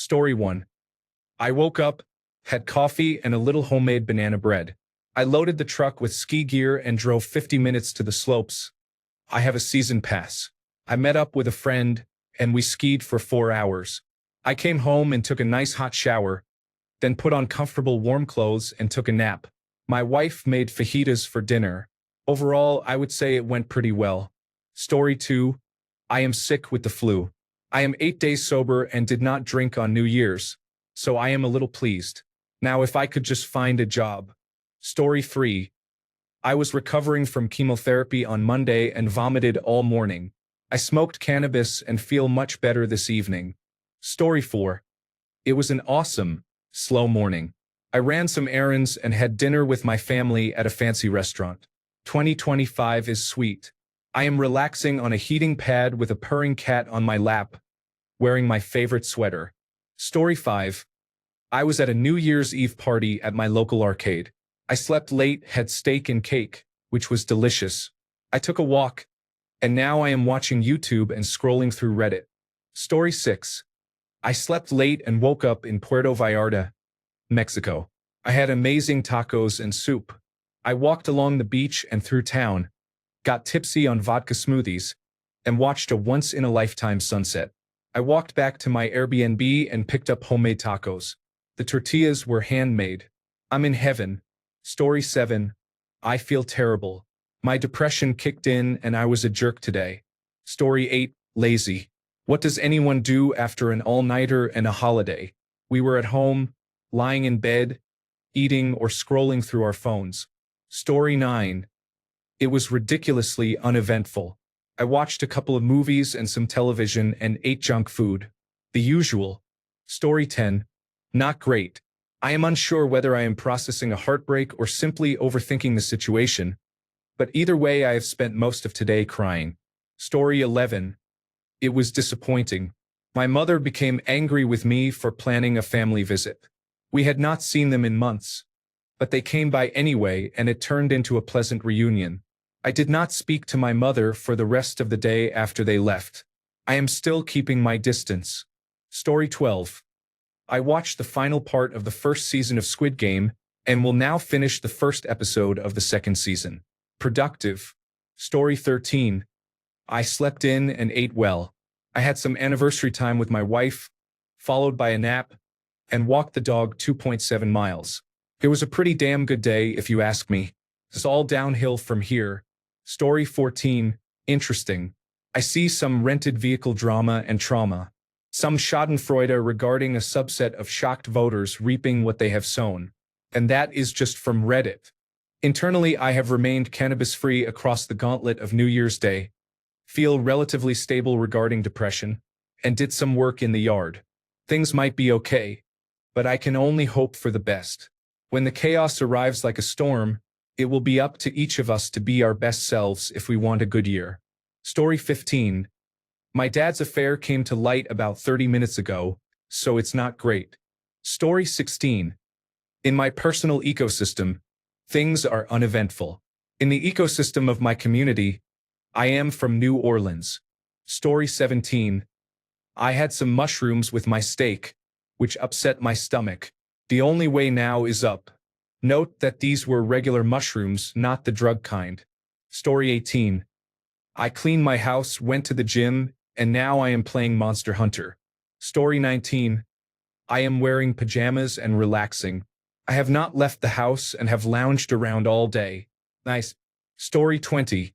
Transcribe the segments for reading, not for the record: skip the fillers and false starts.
Story 1. I woke up, had coffee and a little homemade banana bread. I loaded the truck with ski gear and drove 50 minutes to the slopes. I have a season pass. I met up with a friend, and we skied for 4 hours. I came home and took a nice hot shower, then put on comfortable warm clothes and took a nap. My wife made fajitas for dinner. Overall, I would say it went pretty well. Story 2. I am sick with the flu. I am 8 days sober and did not drink on New Year's, so I am a little pleased. Now if I could just find a job. Story 3. I was recovering from chemotherapy on Monday and vomited all morning. I smoked cannabis and feel much better this evening. Story 4. It was an awesome, slow morning. I ran some errands and had dinner with my family at a fancy restaurant. 2025 is sweet. I am relaxing on a heating pad with a purring cat on my lap, wearing my favorite sweater. Story 5. I was at a New Year's Eve party at my local arcade. I slept late, had steak and cake, which was delicious. I took a walk, and now I am watching YouTube and scrolling through Reddit. Story 6. I slept late and woke up in Puerto Vallarta, Mexico. I had amazing tacos and soup. I walked along the beach and through town, got tipsy on vodka smoothies, and watched a once-in-a-lifetime sunset. I walked back to my Airbnb and picked up homemade tacos. The tortillas were handmade. I'm in heaven. Story 7. I feel terrible. My depression kicked in and I was a jerk today. Story 8. Lazy. What does anyone do after an all-nighter and a holiday? We were at home, lying in bed, eating or scrolling through our phones. Story 9. It was ridiculously uneventful. I watched a couple of movies and some television and ate junk food. The usual. Story 10. Not great. I am unsure whether I am processing a heartbreak or simply overthinking the situation, but either way I have spent most of today crying. Story 11. It was disappointing. My mother became angry with me for planning a family visit. We had not seen them in months, but they came by anyway and it turned into a pleasant reunion. I did not speak to my mother for the rest of the day after they left. I am still keeping my distance. Story 12. I watched the final part of the first season of Squid Game and will now finish the first episode of the second season. Productive. Story 13. I slept in and ate well. I had some anniversary time with my wife, followed by a nap, and walked the dog 2.7 miles. It was a pretty damn good day if you ask me. It's all downhill from here. Story 14. Interesting. I see some rented vehicle drama and trauma. Some schadenfreude regarding a subset of shocked voters reaping what they have sown. And that is just from Reddit. Internally, I have remained cannabis-free across the gauntlet of New Year's Day, feel relatively stable regarding depression, and did some work in the yard. Things might be okay, but I can only hope for the best. When the chaos arrives like a storm, it will be up to each of us to be our best selves if we want a good year. Story 15. My dad's affair came to light about 30 minutes ago, so it's not great. Story 16. In my personal ecosystem, things are uneventful. In the ecosystem of my community, I am from New Orleans. Story 17. I had some mushrooms with my steak, which upset my stomach. The only way now is up. Note that these were regular mushrooms, not the drug kind. Story 18. I cleaned my house, went to the gym, and now I am playing Monster Hunter. Story 19. I am wearing pajamas and relaxing. I have not left the house and have lounged around all day. Nice. Story 20.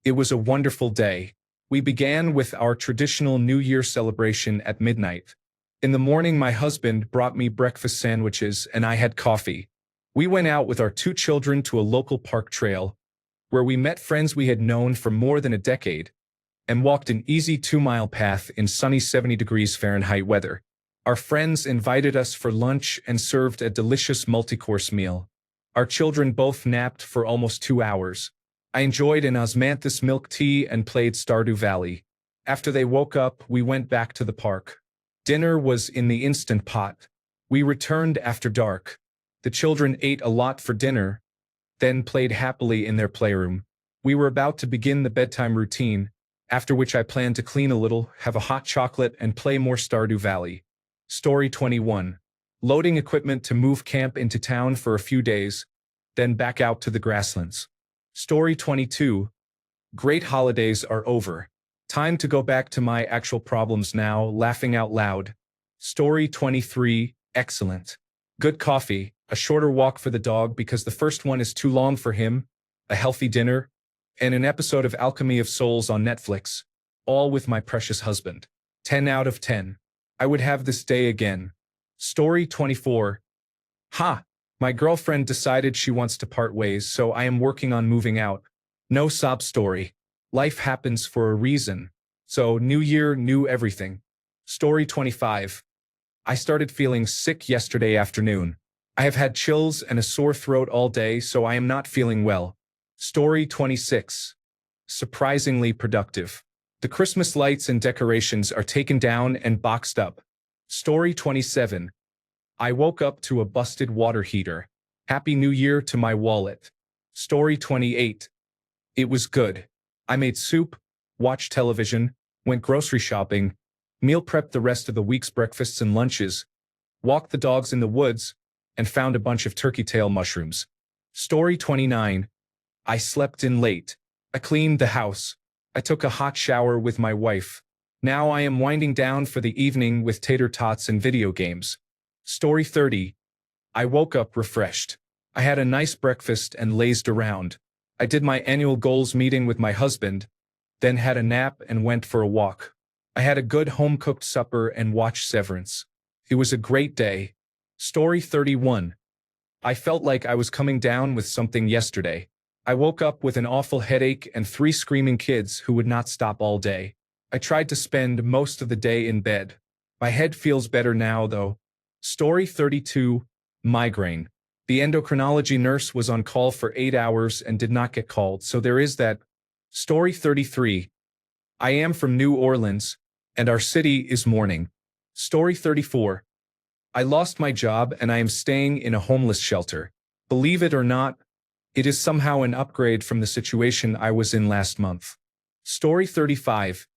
It was a wonderful day. We began with our traditional New Year celebration at midnight. In the morning, my husband brought me breakfast sandwiches and I had coffee. We went out with our 2 children to a local park trail, where we met friends we had known for more than a decade, and walked an easy 2-mile path in sunny 70 degrees Fahrenheit weather. Our friends invited us for lunch and served a delicious multi-course meal. Our children both napped for almost 2 hours. I enjoyed an osmanthus milk tea and played Stardew Valley. After they woke up, we went back to the park. Dinner was in the Instant Pot. We returned after dark. The children ate a lot for dinner, then played happily in their playroom. We were about to begin the bedtime routine, after which I planned to clean a little, have a hot chocolate, and play more Stardew Valley. Story 21. Loading equipment to move camp into town for a few days, then back out to the grasslands. Story 22. Great holidays are over. Time to go back to my actual problems now, laughing out loud. Story 23. Excellent. Good coffee, a shorter walk for the dog because the first one is too long for him, a healthy dinner, and an episode of Alchemy of Souls on Netflix, all with my precious husband. 10 out of 10. I would have this day again. Story 24. Ha! My girlfriend decided she wants to part ways, so I am working on moving out. No sob story. Life happens for a reason. So, new year, new everything. Story 25. I started feeling sick yesterday afternoon. I have had chills and a sore throat all day, so I am not feeling well. Story 26. Surprisingly productive. The Christmas lights and decorations are taken down and boxed up. Story 27. I woke up to a busted water heater. Happy New Year to my wallet. Story 28. It was good. I made soup, watched television, went grocery shopping, meal prepped the rest of the week's breakfasts and lunches, walked the dogs in the woods, and found a bunch of turkey tail mushrooms. Story 29. I slept in late. I cleaned the house. I took a hot shower with my wife. Now I am winding down for the evening with tater tots and video games. Story 30. I woke up refreshed. I had a nice breakfast and lazed around. I did my annual goals meeting with my husband, then had a nap and went for a walk. I had a good home-cooked supper and watched Severance. It was a great day. Story 31. I felt like I was coming down with something yesterday. I woke up with an awful headache and 3 screaming kids who would not stop all day. I tried to spend most of the day in bed. My head feels better now, though. Story 32. Migraine. The endocrinology nurse was on call for 8 hours and did not get called, so there is that. Story 33. I am from New Orleans, and our city is mourning. Story 34. I lost my job and I am staying in a homeless shelter. Believe it or not, it is somehow an upgrade from the situation I was in last month. Story 35.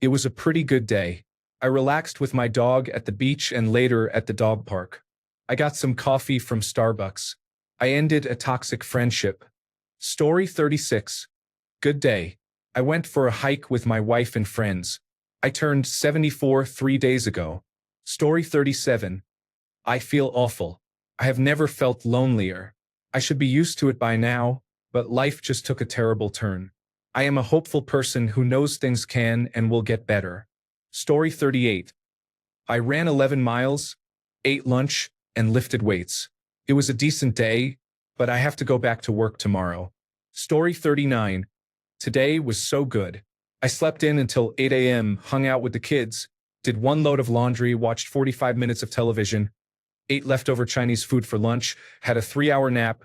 It was a pretty good day. I relaxed with my dog at the beach and later at the dog park. I got some coffee from Starbucks. I ended a toxic friendship. Story 36. Good day. I went for a hike with my wife and friends. I turned 74 3 days ago. Story 37. I feel awful. I have never felt lonelier. I should be used to it by now, but life just took a terrible turn. I am a hopeful person who knows things can and will get better. Story 38. I ran 11 miles, ate lunch, and lifted weights. It was a decent day, but I have to go back to work tomorrow. Story 39. Today was so good. I slept in until 8 a.m., hung out with the kids, did 1 load of laundry, watched 45 minutes of television, ate leftover Chinese food for lunch, had a 3-hour nap,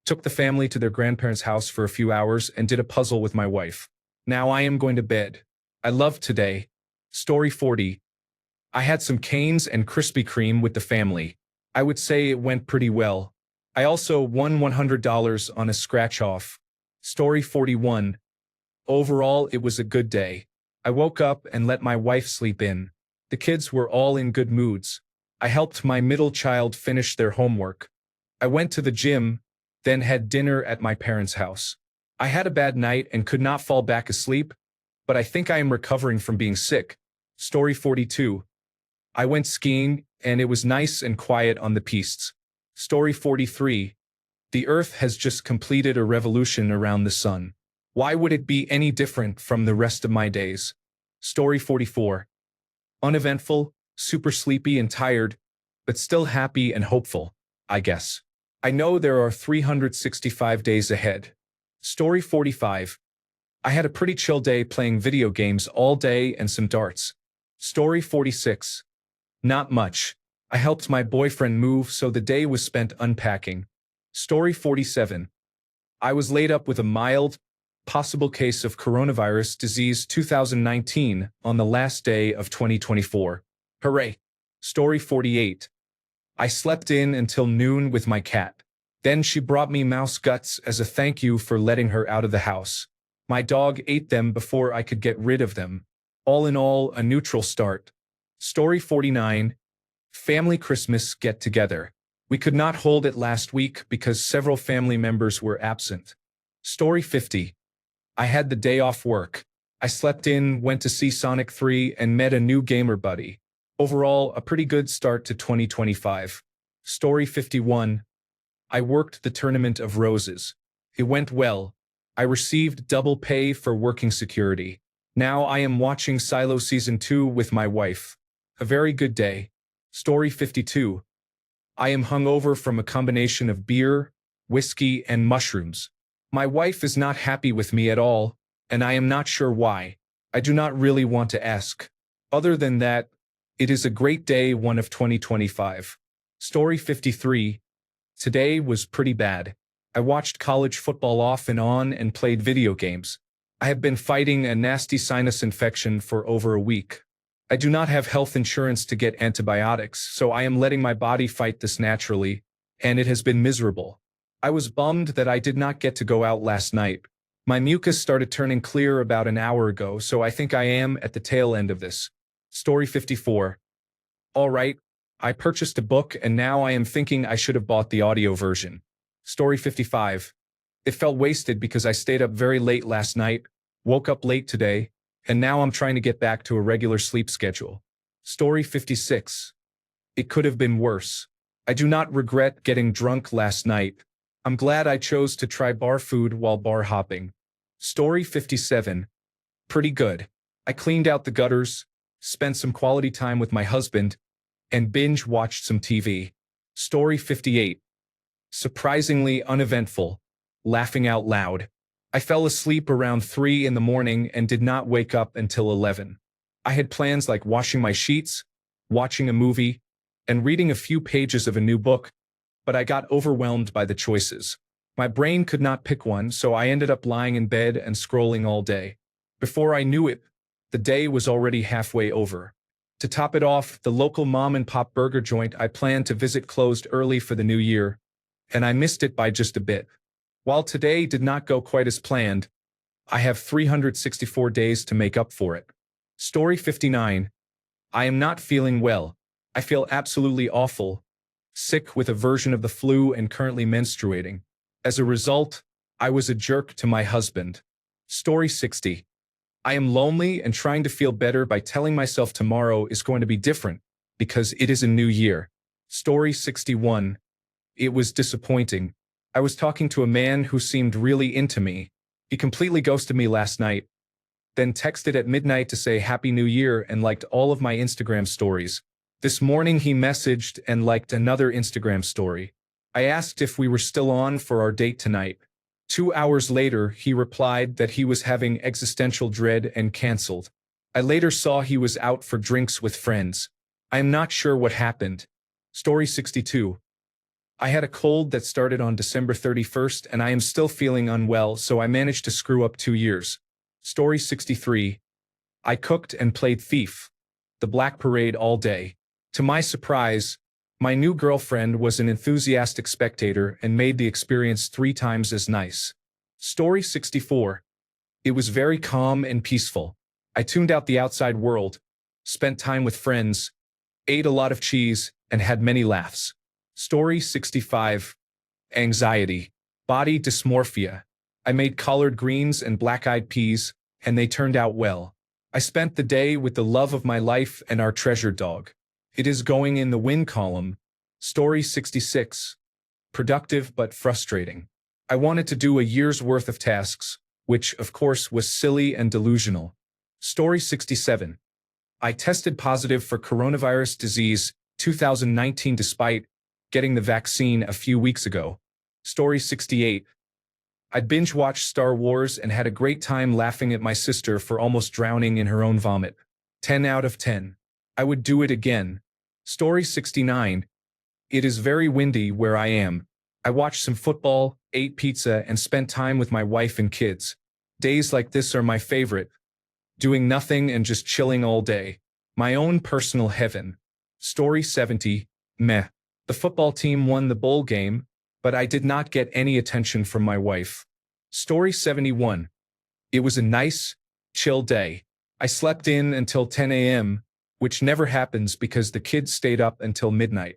took the family to their grandparents' house for a few hours, and did a puzzle with my wife. Now I am going to bed. I loved today. Story 40. I had some canes and Krispy Kreme with the family. I would say it went pretty well. I also won $100 on a scratch-off. Story 41. Overall, it was a good day. I woke up and let my wife sleep in. The kids were all in good moods. I helped my middle child finish their homework. I went to the gym, then had dinner at my parents' house. I had a bad night and could not fall back asleep, but I think I am recovering from being sick. Story 42. I went skiing, and it was nice and quiet on the pistes. Story 43. The Earth has just completed a revolution around the sun. Why would it be any different from the rest of my days? Story 44. Uneventful, super sleepy and tired, but still happy and hopeful, I guess. I know there are 365 days ahead. Story 45. I had a pretty chill day playing video games all day and some darts. Story 46. Not much. I helped my boyfriend move, so the day was spent unpacking. Story 47. I was laid up with a mild, possible case of coronavirus disease 2019 on the last day of 2024. Hooray. Story 48. I slept in until noon with my cat. Then she brought me mouse guts as a thank you for letting her out of the house. My dog ate them before I could get rid of them. All in all, a neutral start. Story 49. Family Christmas get-together. We could not hold it last week because several family members were absent. Story 50. I had the day off work. I slept in, went to see Sonic 3, and met a new gamer buddy. Overall, a pretty good start to 2025. Story 51. I worked the Tournament of Roses. It went well. I received double pay for working security. Now I am watching Silo Season 2 with my wife. A very good day. Story 52. I am hungover from a combination of beer, whiskey, and mushrooms. My wife is not happy with me at all, and I am not sure why. I do not really want to ask. Other than that, it is a great day, one of 2025. Story 53. Today was pretty bad. I watched college football off and on and played video games. I have been fighting a nasty sinus infection for over a week. I do not have health insurance to get antibiotics, so I am letting my body fight this naturally, and it has been miserable. I was bummed that I did not get to go out last night. My mucus started turning clear about an hour ago, so I think I am at the tail end of this. Story 54. All right, I purchased a book and now I am thinking I should have bought the audio version. Story 55. It felt wasted because I stayed up very late last night, woke up late today, and now I'm trying to get back to a regular sleep schedule. Story 56. It could have been worse. I do not regret getting drunk last night. I'm glad I chose to try bar food while bar hopping. Story 57. Pretty good. I cleaned out the gutters, spent some quality time with my husband, and binge-watched some TV. Story 58. Surprisingly uneventful. Laughing out loud. I fell asleep around 3 in the morning and did not wake up until 11. I had plans like washing my sheets, watching a movie, and reading a few pages of a new book, but I got overwhelmed by the choices. My brain could not pick one, so I ended up lying in bed and scrolling all day. Before I knew it, the day was already halfway over. To top it off, the local mom-and-pop burger joint I planned to visit closed early for the new year, and I missed it by just a bit. While today did not go quite as planned, I have 364 days to make up for it. Story 59. I am not feeling well. I feel absolutely awful, sick with a version of the flu and currently menstruating. As a result, I was a jerk to my husband. Story 60. I am lonely and trying to feel better by telling myself tomorrow is going to be different because it is a new year. Story 61. It was disappointing. I was talking to a man who seemed really into me. He completely ghosted me last night, then texted at midnight to say Happy New Year and liked all of my Instagram stories. This morning he messaged and liked another Instagram story. I asked if we were still on for our date tonight. 2 hours later, he replied that he was having existential dread and canceled. I later saw he was out for drinks with friends. I am not sure what happened. Story 62. I had a cold that started on December 31st and I am still feeling unwell, so I managed to screw up 2 years. Story 63. I cooked and played Thief, the Black Parade all day. To my surprise, my new girlfriend was an enthusiastic spectator and made the experience 3 times as nice. Story 64. It was very calm and peaceful. I tuned out the outside world, spent time with friends, ate a lot of cheese, and had many laughs. Story 65. Anxiety. Body dysmorphia. I made collard greens and black-eyed peas, and they turned out well. I spent the day with the love of my life and our treasured dog. It is going in the win column. Story 66. Productive but frustrating. I wanted to do a year's worth of tasks, which, of course, was silly and delusional. Story 67. I tested positive for coronavirus disease 2019 despite getting the vaccine a few weeks ago. Story 68. I binge-watched Star Wars and had a great time laughing at my sister for almost drowning in her own vomit. 10 out of 10. I would do it again. Story 69. It is very windy where I am. I watched some football, ate pizza, and spent time with my wife and kids. Days like this are my favorite. Doing nothing and just chilling all day. My own personal heaven. Story 70. Meh. The football team won the bowl game, but I did not get any attention from my wife. Story 71. It was a nice, chill day. I slept in until 10 a.m., which never happens because the kids stayed up until midnight.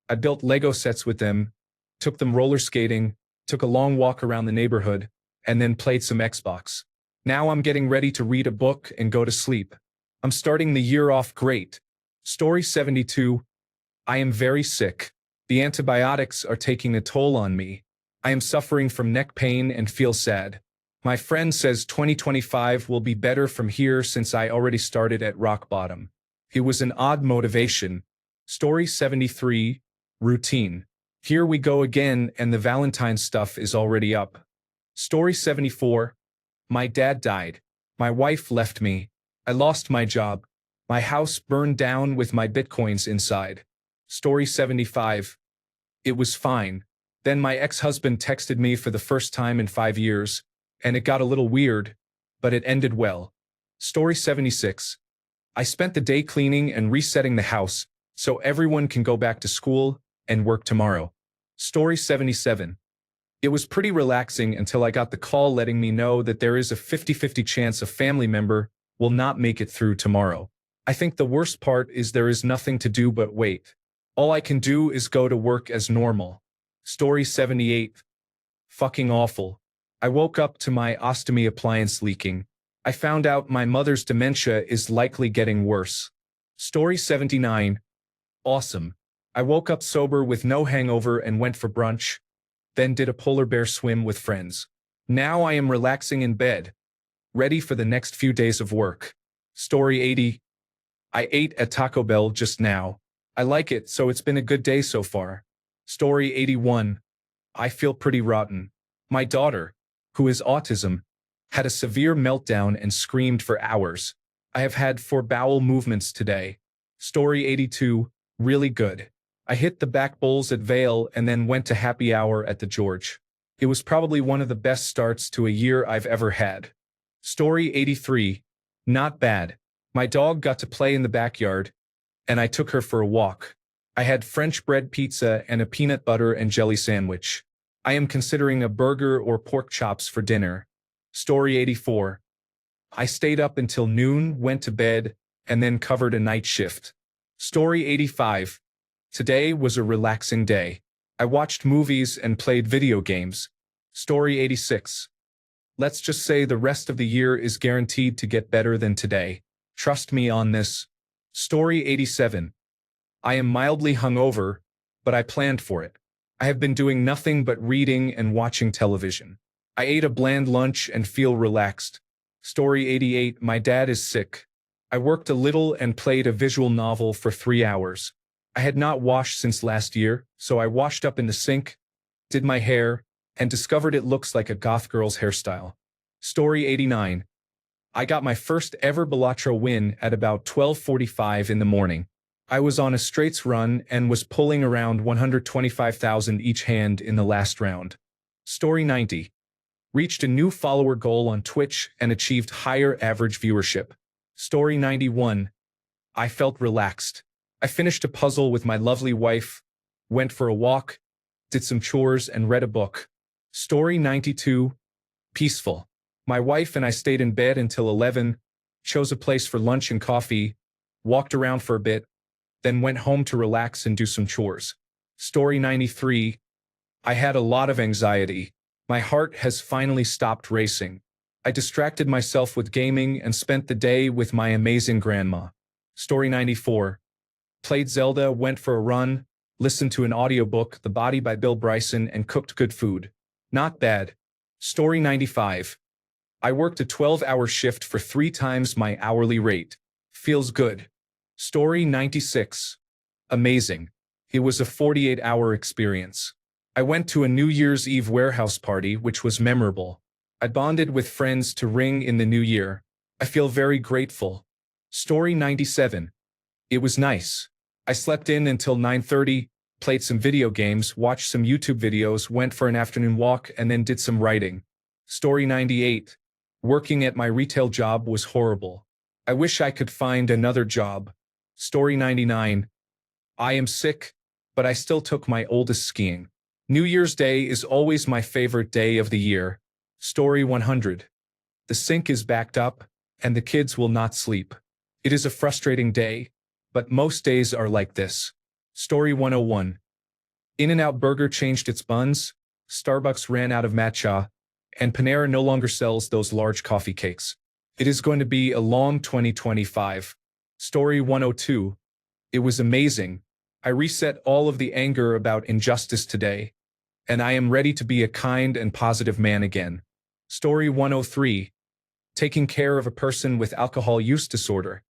I built Lego sets with them, took them roller skating, took a long walk around the neighborhood, and then played some Xbox. Now I'm getting ready to read a book and go to sleep. I'm starting the year off great. Story 72. I am very sick. The antibiotics are taking a toll on me. I am suffering from neck pain and feel sad. My friend says 2025 will be better from here since I already started at rock bottom. It was an odd motivation. Story 73. Routine. Here we go again, and the Valentine stuff is already up. Story 74. My dad died. My wife left me. I lost my job. My house burned down with my bitcoins inside. Story 75. It was fine. Then my ex-husband texted me for the first time in 5 years, and it got a little weird, but it ended well. Story 76. I spent the day cleaning and resetting the house so everyone can go back to school and work tomorrow. Story 77. It was pretty relaxing until I got the call letting me know that there is a 50-50 chance a family member will not make it through tomorrow. I think the worst part is there is nothing to do but wait. All I can do is go to work as normal. Story 78. Fucking awful. I woke up to my ostomy appliance leaking. I found out my mother's dementia is likely getting worse. Story 79. Awesome. I woke up sober with no hangover and went for brunch, then did a polar bear swim with friends. Now I am relaxing in bed, ready for the next few days of work. Story 80. I ate at Taco Bell just now. I like it, so it's been a good day so far. Story 81. I feel pretty rotten. My daughter, who has autism, had a severe meltdown and screamed for hours. I have had 4 bowel movements today. Story 82. Really good. I hit the back bowls at Vale and then went to happy hour at the George. It was probably one of the best starts to a year I've ever had. Story 83. Not bad. My dog got to play in the backyard, and I took her for a walk. I had French bread pizza and a peanut butter and jelly sandwich. I am considering a burger or pork chops for dinner. Story 84. I stayed up until noon, went to bed, and then covered a night shift. Story 85. Today was a relaxing day. I watched movies and played video games. Story 86. Let's just say the rest of the year is guaranteed to get better than today. Trust me on this. Story 87. I am mildly hungover, but I planned for it. I have been doing nothing but reading and watching television. I ate a bland lunch and feel relaxed. Story 88. My dad is sick. I worked a little and played a visual novel for 3 hours. I had not washed since last year, so I washed up in the sink, did my hair, and discovered it looks like a goth girl's hairstyle. Story 89. I got my first ever Balatro win at about 12:45 in the morning. I was on a straights run and was pulling around 125,000 each hand in the last round. Story 90. Reached a new follower goal on Twitch and achieved higher average viewership. Story 91. I felt relaxed. I finished a puzzle with my lovely wife, went for a walk, did some chores, and read a book. Story 92. Peaceful. My wife and I stayed in bed until 11, chose a place for lunch and coffee, walked around for a bit, then went home to relax and do some chores. Story 93. I had a lot of anxiety. My heart has finally stopped racing. I distracted myself with gaming and spent the day with my amazing grandma. Story 94. Played Zelda, went for a run, listened to an audiobook, The Body by Bill Bryson, and cooked good food. Not bad. Story 95. I worked a 12-hour shift for 3 times my hourly rate. Feels good. Story 96. Amazing. It was a 48-hour experience. I went to a New Year's Eve warehouse party, which was memorable. I bonded with friends to ring in the new year. I feel very grateful. Story 97. It was nice. I slept in until 9:30, played some video games, watched some YouTube videos, went for an afternoon walk, and then did some writing. Story 98. Working at my retail job was horrible. I wish I could find another job. Story 99. I am sick, but I still took my oldest skiing. New Year's Day is always my favorite day of the year. Story 100. The sink is backed up, and the kids will not sleep. It is a frustrating day, but most days are like this. Story 101. In-N-Out Burger changed its buns, Starbucks ran out of matcha, and Panera no longer sells those large coffee cakes. It is going to be a long 2025. Story 102. It was amazing. I reset all of the anger about injustice today, and I am ready to be a kind and positive man again. Story 103. Taking care of a person with alcohol use disorder,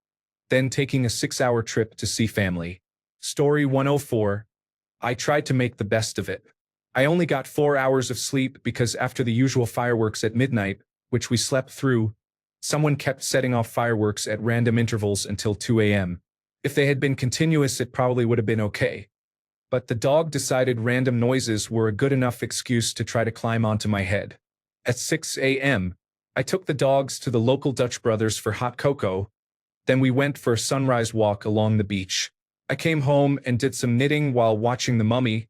then taking a 6-hour trip to see family. Story 104. I tried to make the best of it. I only got 4 hours of sleep because after the usual fireworks at midnight, which we slept through, someone kept setting off fireworks at random intervals until 2 a.m. If they had been continuous, it probably would have been okay. But the dog decided random noises were a good enough excuse to try to climb onto my head. At 6 a.m., I took the dogs to the local Dutch Brothers for hot cocoa. Then we went for a sunrise walk along the beach. I came home and did some knitting while watching The Mummy.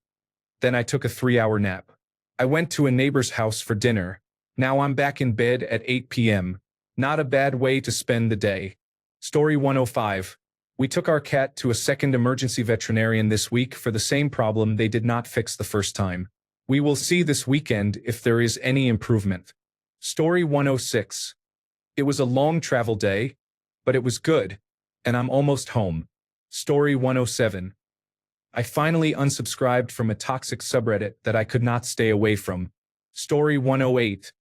Then I took a 3-hour nap. I went to a neighbor's house for dinner. Now I'm back in bed at 8 p.m. Not a bad way to spend the day. Story 105. We took our cat to a second emergency veterinarian this week for the same problem they did not fix the first time. We will see this weekend if there is any improvement. Story 106. It was a long travel day, but it was good, and I'm almost home. Story 107. I finally unsubscribed from a toxic subreddit that I could not stay away from. Story 108.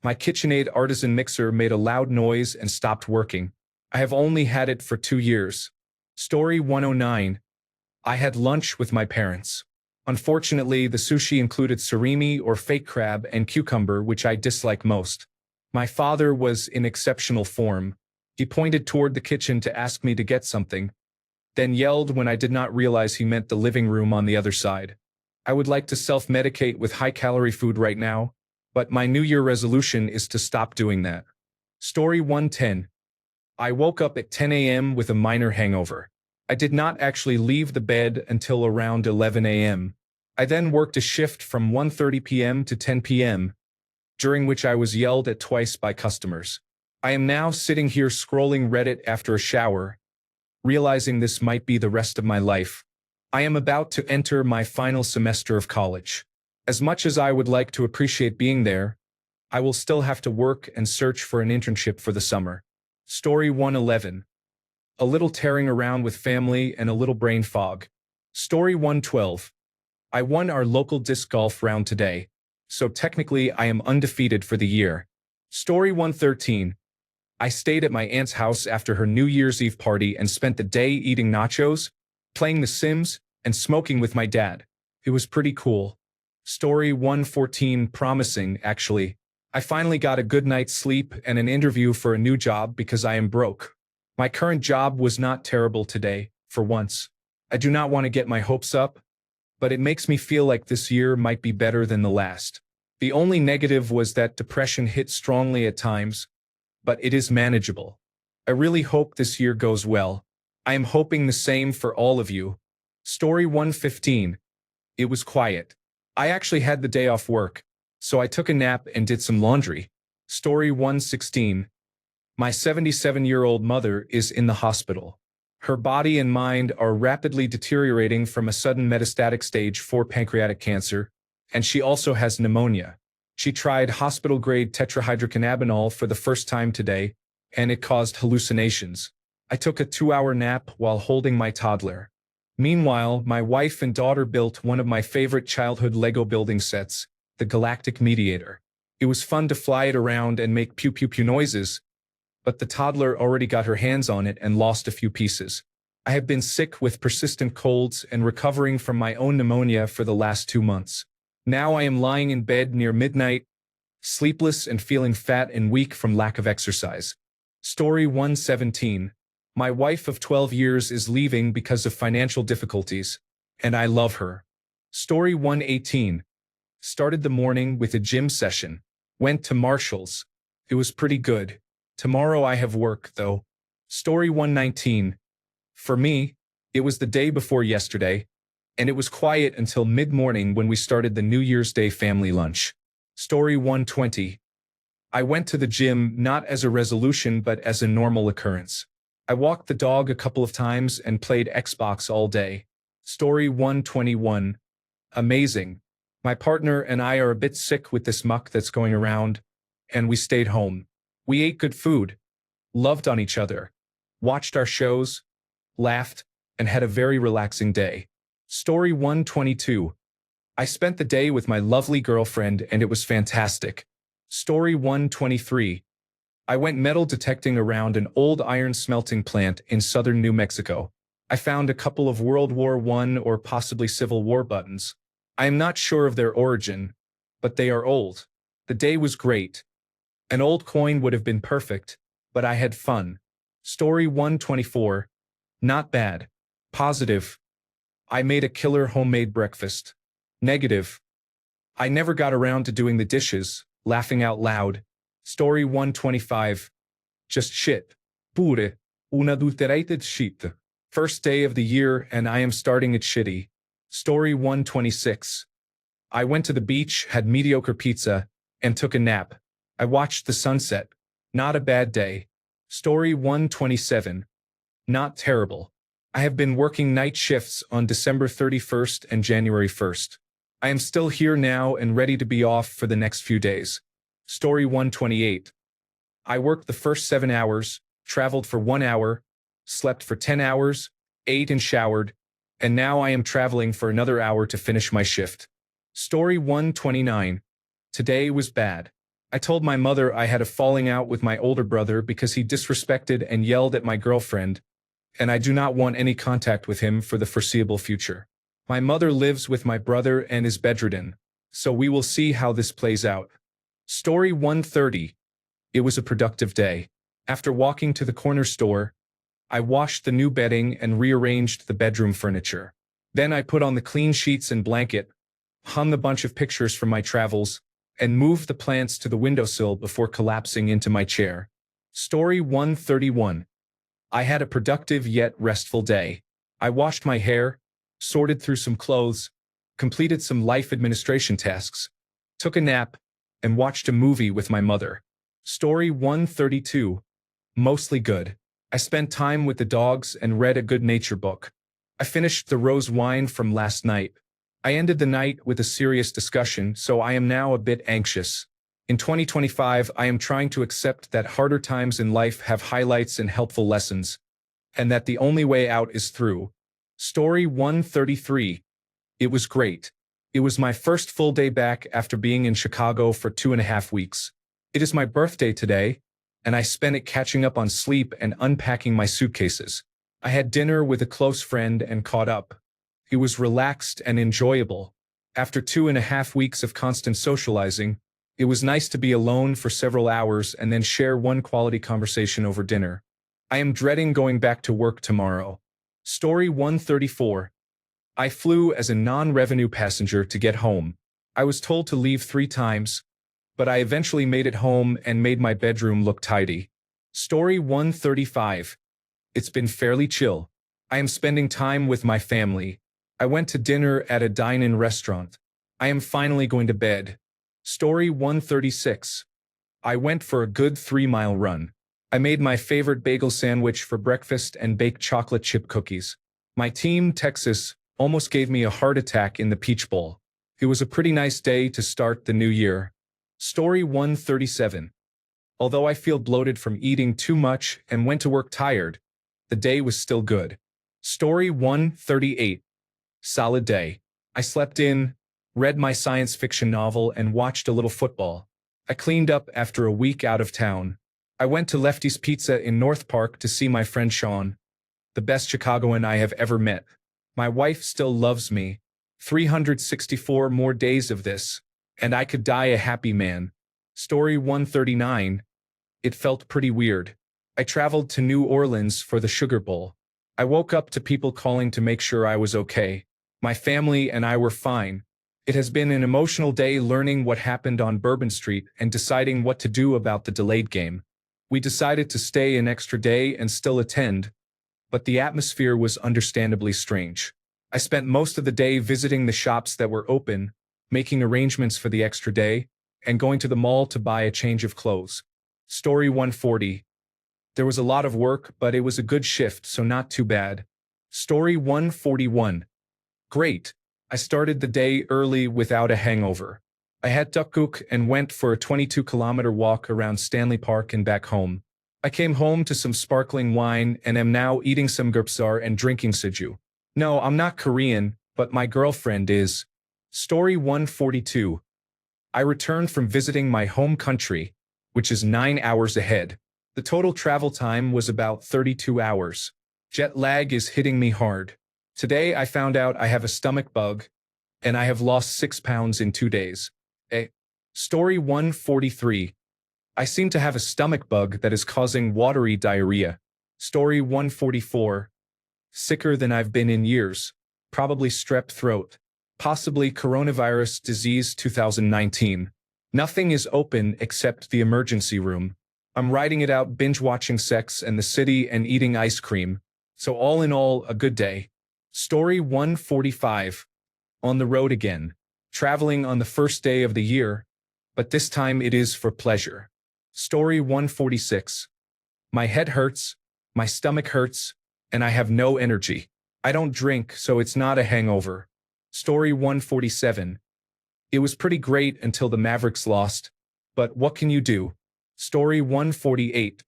My KitchenAid artisan mixer made a loud noise and stopped working. I have only had it for 2 years. Story 109. I had lunch with my parents. Unfortunately, the sushi included surimi or fake crab and cucumber, which I dislike most. My father was in exceptional form. He pointed toward the kitchen to ask me to get something, then yelled when I did not realize he meant the living room on the other side. I would like to self-medicate with high-calorie food right now, but my New Year resolution is to stop doing that. Story 110. I woke up at 10 a.m. with a minor hangover. I did not actually leave the bed until around 11 a.m. I then worked a shift from 1:30 p.m. to 10 p.m., during which I was yelled at twice by customers. I am now sitting here scrolling Reddit after a shower, realizing this might be the rest of my life. I am about to enter my final semester of college. As much as I would like to appreciate being there, I will still have to work and search for an internship for the summer. Story 111. A little tearing around with family and a little brain fog. Story 112. I won our local disc golf round today, so technically I am undefeated for the year. Story 113. I stayed at my aunt's house after her New Year's Eve party and spent the day eating nachos, playing The Sims, and smoking with my dad. It was pretty cool. Story 114. Promising, actually. I finally got a good night's sleep and an interview for a new job because I am broke. My current job was not terrible today, for once. I do not want to get my hopes up, but it makes me feel like this year might be better than the last. The only negative was that depression hit strongly at times, but it is manageable. I really hope this year goes well. I am hoping the same for all of you. Story 115. It was quiet. I actually had the day off work, so I took a nap and did some laundry. Story 116. My 77-year-old mother is in the hospital. Her body and mind are rapidly deteriorating from a sudden metastatic stage 4 pancreatic cancer, and she also has pneumonia. She tried hospital-grade tetrahydrocannabinol for the first time today, and it caused hallucinations. I took a 2-hour nap while holding my toddler. Meanwhile, my wife and daughter built one of my favorite childhood Lego building sets, the Galactic Mediator. It was fun to fly it around and make pew-pew-pew noises, but the toddler already got her hands on it and lost a few pieces. I have been sick with persistent colds and recovering from my own pneumonia for the last 2 months. Now I am lying in bed near midnight, sleepless and feeling fat and weak from lack of exercise. Story 117. My wife of 12 years is leaving because of financial difficulties, and I love her. Story 118. Started the morning with a gym session. Went to Marshall's. It was pretty good. Tomorrow I have work, though. Story 119. For me, it was the day before yesterday, and it was quiet until mid-morning when we started the New Year's Day family lunch. Story 120. I went to the gym not as a resolution but as a normal occurrence. I walked the dog a couple of times and played Xbox all day. Story 121. Amazing. My partner and I are a bit sick with this muck that's going around, and we stayed home. We ate good food, loved on each other, watched our shows, laughed, and had a very relaxing day. Story 122. I spent the day with my lovely girlfriend and it was fantastic. Story 123. I went metal detecting around an old iron smelting plant in southern New Mexico. I found a couple of World War I or possibly Civil War buttons. I am not sure of their origin, but they are old. The day was great. An old coin would have been perfect, but I had fun. Story 124. Not bad. Positive. I made a killer homemade breakfast. Negative. I never got around to doing the dishes, laughing out loud. Story 125. Just shit. Pure. Unadulterated shit. First day of the year and I am starting it shitty. Story 126. I went to the beach, had mediocre pizza, and took a nap. I watched the sunset. Not a bad day. Story 127. Not terrible. I have been working night shifts on December 31st and January 1st. I am still here now and ready to be off for the next few days. Story 128. I worked the first 7 hours, traveled for 1 hour, slept for 10 hours, ate and showered, and now I am traveling for another hour to finish my shift. Story 129. Today was bad. I told my mother I had a falling out with my older brother because he disrespected and yelled at my girlfriend, and I do not want any contact with him for the foreseeable future. My mother lives with my brother and is bedridden, so we will see how this plays out. Story 130. It was a productive day. After walking to the corner store, I washed the new bedding and rearranged the bedroom furniture. Then I put on the clean sheets and blanket, hung a bunch of pictures from my travels, and moved the plants to the windowsill before collapsing into my chair. Story 131. I had a productive yet restful day. I washed my hair, sorted through some clothes, completed some life administration tasks, took a nap, and watched a movie with my mother. Story 132. Mostly good. I spent time with the dogs and read a good nature book. I finished the rose wine from last night. I ended the night with a serious discussion, so I am now a bit anxious. In 2025, I am trying to accept that harder times in life have highlights and helpful lessons, and that the only way out is through. Story 133. It was great. It was my first full day back after being in Chicago for 2.5 weeks. It is my birthday today, and I spent it catching up on sleep and unpacking my suitcases. I had dinner with a close friend and caught up. It was relaxed and enjoyable. After 2.5 weeks of constant socializing, it was nice to be alone for several hours and then share one quality conversation over dinner. I am dreading going back to work tomorrow. Story 134. I flew as a non-revenue passenger to get home. I was told to leave 3 times, but I eventually made it home and made my bedroom look tidy. Story 135. It's been fairly chill. I am spending time with my family. I went to dinner at a dine-in restaurant. I am finally going to bed. Story 136. I went for a good 3-mile run. I made my favorite bagel sandwich for breakfast and baked chocolate chip cookies. My team, Texas, almost gave me a heart attack in the Peach Bowl. It was a pretty nice day to start the new year. Story 137. Although I feel bloated from eating too much and went to work tired, the day was still good. Story 138. Solid day. I slept in, read my science fiction novel, and watched a little football. I cleaned up after a week out of town. I went to Lefty's Pizza in North Park to see my friend Sean, the best Chicagoan I have ever met. My wife still loves me. 364 more days of this, and I could die a happy man. Story 139. It felt pretty weird. I traveled to New Orleans for the Sugar Bowl. I woke up to people calling to make sure I was okay. My family and I were fine. It has been an emotional day learning what happened on Bourbon Street and deciding what to do about the delayed game. We decided to stay an extra day and still attend, but the atmosphere was understandably strange. I spent most of the day visiting the shops that were open, making arrangements for the extra day, and going to the mall to buy a change of clothes. Story 140. There was a lot of work, but it was a good shift, so not too bad. Story 141. Great. I started the day early without a hangover. I had tuktuk and went for a 22-kilometer walk around Stanley Park and back home. I came home to some sparkling wine and am now eating some gurpsar and drinking soju. No, I'm not Korean, but my girlfriend is. Story 142. I returned from visiting my home country, which is 9 hours ahead. The total travel time was about 32 hours. Jet lag is hitting me hard. Today I found out I have a stomach bug, and I have lost 6 pounds in 2 days. Story 143. I seem to have a stomach bug that is causing watery diarrhea. Story 144. Sicker than I've been in years. Probably strep throat. Possibly coronavirus disease 2019. Nothing is open except the emergency room. I'm riding it out binge-watching Sex and the City and eating ice cream. So all in all, a good day. Story 145. On the road again. Traveling on the first day of the year, but this time it is for pleasure. Story 146. My head hurts, my stomach hurts, and I have no energy. I don't drink, so it's not a hangover. Story 147. It was pretty great until the Mavericks lost, but what can you do? Story 148.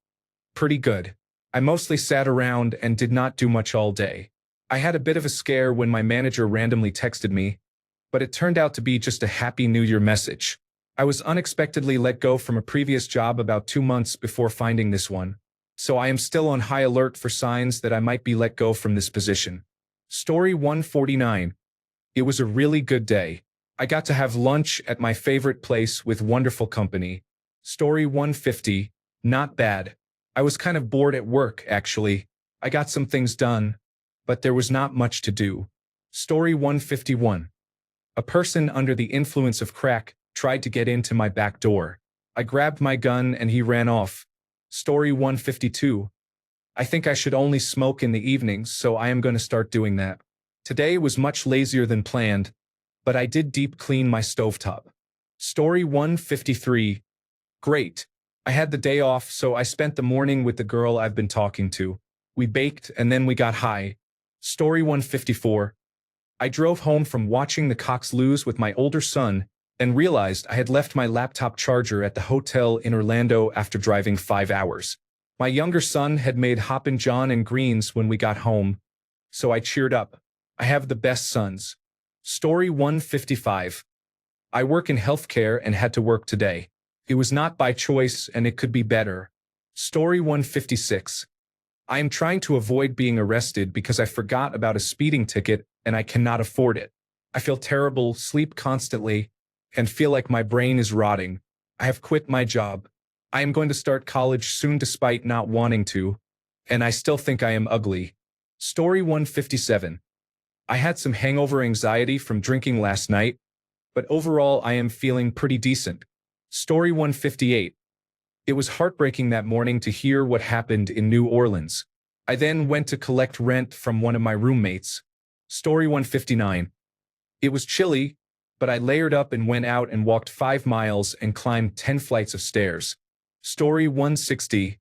Pretty good. I mostly sat around and did not do much all day. I had a bit of a scare when my manager randomly texted me, but it turned out to be just a Happy New Year message. I was unexpectedly let go from a previous job about 2 months before finding this one, so I am still on high alert for signs that I might be let go from this position. Story 149. It was a really good day. I got to have lunch at my favorite place with wonderful company. Story 150. Not bad. I was kind of bored at work, actually. I got some things done, but there was not much to do. Story 151. A person under the influence of crack tried to get into my back door. I grabbed my gun and he ran off. Story 152. I think I should only smoke in the evenings, so I am going to start doing that. Today was much lazier than planned, but I did deep clean my stovetop. Story 153. Great. I had the day off, so I spent the morning with the girl I've been talking to. We baked and then we got high. Story 154. I drove home from watching the Cox lose with my older son and realized I had left my laptop charger at the hotel in Orlando after driving 5 hours. My younger son had made Hoppin' John and greens when we got home, so I cheered up. I have the best sons. Story 155. I work in healthcare and had to work today. It was not by choice and it could be better. Story 156. I am trying to avoid being arrested because I forgot about a speeding ticket and I cannot afford it. I feel terrible, sleep constantly, and feel like my brain is rotting. I have quit my job. I am going to start college soon despite not wanting to, and I still think I am ugly. Story 157. I had some hangover anxiety from drinking last night, but overall I am feeling pretty decent. Story 158. It was heartbreaking that morning to hear what happened in New Orleans. I then went to collect rent from one of my roommates. Story 159. It was chilly, but I layered up and went out and walked 5 miles and climbed 10 flights of stairs. Story 160.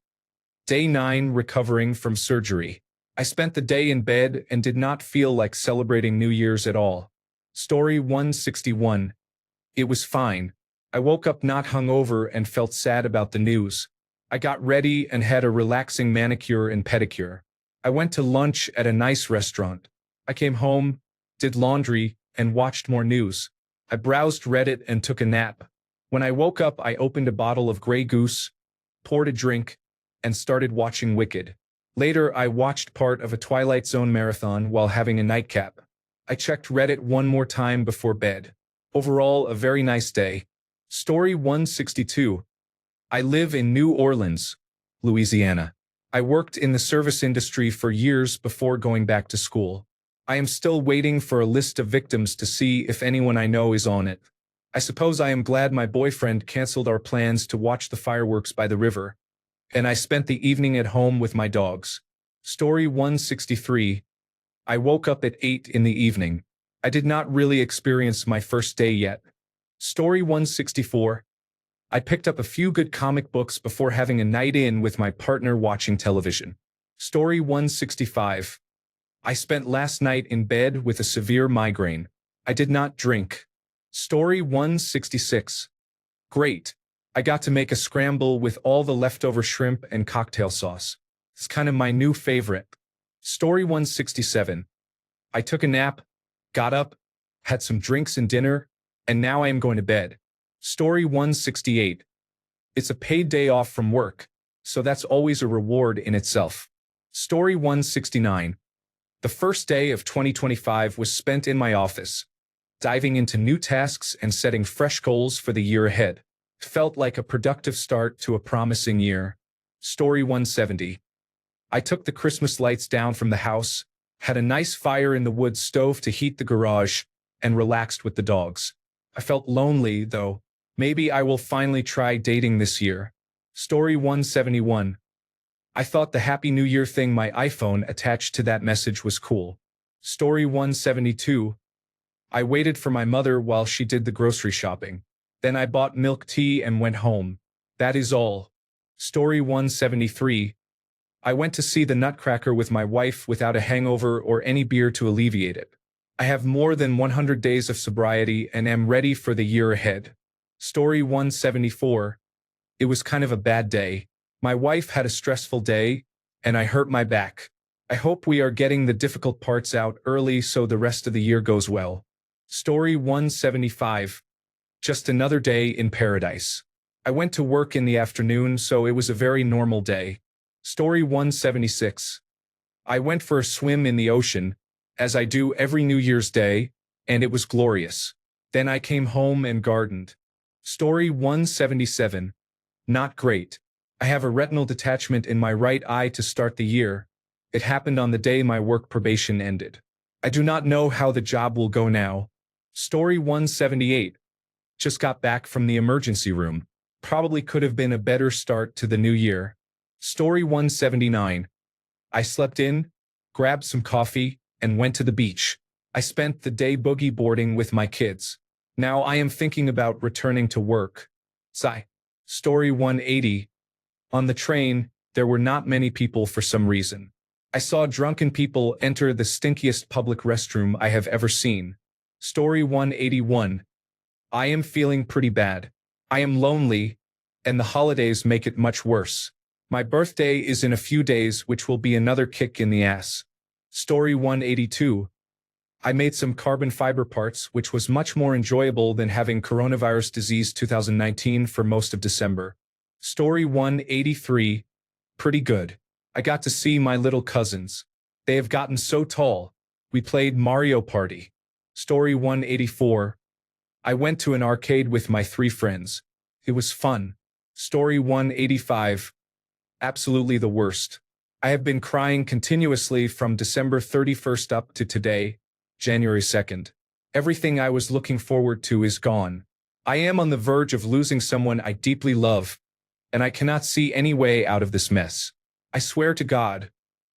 Day 9, recovering from surgery. I spent the day in bed and did not feel like celebrating New Year's at all. Story 161. It was fine. I woke up not hungover and felt sad about the news. I got ready and had a relaxing manicure and pedicure. I went to lunch at a nice restaurant. I came home, did laundry, and watched more news. I browsed Reddit and took a nap. When I woke up, I opened a bottle of Grey Goose, poured a drink, and started watching Wicked. Later, I watched part of a Twilight Zone marathon while having a nightcap. I checked Reddit one more time before bed. Overall, a very nice day. Story 162. I live in New Orleans, Louisiana. I worked in the service industry for years before going back to school. I am still waiting for a list of victims to see if anyone I know is on it. I suppose I am glad my boyfriend canceled our plans to watch the fireworks by the river, and I spent the evening at home with my dogs. Story 163. I woke up at 8 in the evening. I did not really experience my first day yet. Story 164. I picked up a few good comic books before having a night in with my partner watching television. Story 165. I spent last night in bed with a severe migraine. I did not drink. Story 166. Great. I got to make a scramble with all the leftover shrimp and cocktail sauce. It's kind of my new favorite. Story 167. I took a nap, got up, had some drinks and dinner, and now I am going to bed. Story 168. It's a paid day off from work, so that's always a reward in itself. Story 169. The first day of 2025 was spent in my office, diving into new tasks and setting fresh goals for the year ahead. Felt like a productive start to a promising year. Story 170. I took the Christmas lights down from the house, had a nice fire in the wood stove to heat the garage, and relaxed with the dogs. I felt lonely, though. Maybe I will finally try dating this year. Story 171. I thought the Happy New Year thing my iPhone attached to that message was cool. Story 172. I waited for my mother while she did the grocery shopping. Then I bought milk tea and went home. That is all. Story 173. I went to see the Nutcracker with my wife without a hangover or any beer to alleviate it. I have more than 100 days of sobriety and am ready for the year ahead. Story 174. It was kind of a bad day. My wife had a stressful day, and I hurt my back. I hope we are getting the difficult parts out early so the rest of the year goes well. Story 175. Just another day in paradise. I went to work in the afternoon, so it was a very normal day. Story 176. I went for a swim in the ocean, as I do every New Year's Day, and it was glorious. Then I came home and gardened. Story 177. Not great. I have a retinal detachment in my right eye to start the year. It happened on the day my work probation ended. I do not know how the job will go now. Story 178. Just got back from the emergency room. Probably could have been a better start to the new year. Story 179. I slept in, grabbed some coffee, and went to the beach. I spent the day boogie boarding with my kids. Now I am thinking about returning to work. Sigh. Story 180. On the train, there were not many people for some reason. I saw drunken people enter the stinkiest public restroom I have ever seen. Story 181. I am feeling pretty bad. I am lonely, and the holidays make it much worse. My birthday is in a few days, which will be another kick in the ass. Story 182. I made some carbon fiber parts, which was much more enjoyable than having coronavirus disease 2019 for most of December. Story 183. Pretty good. I got to see my little cousins. They have gotten so tall. We played Mario Party. Story 184. I went to an arcade with my 3 friends. It was fun. Story 185. Absolutely the worst. I have been crying continuously from December 31st up to today, January 2nd. Everything I was looking forward to is gone. I am on the verge of losing someone I deeply love, and I cannot see any way out of this mess. I swear to God,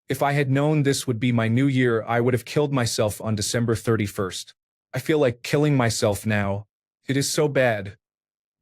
if I had known this would be my new year, I would have killed myself on December 31st. I feel like killing myself now. It is so bad.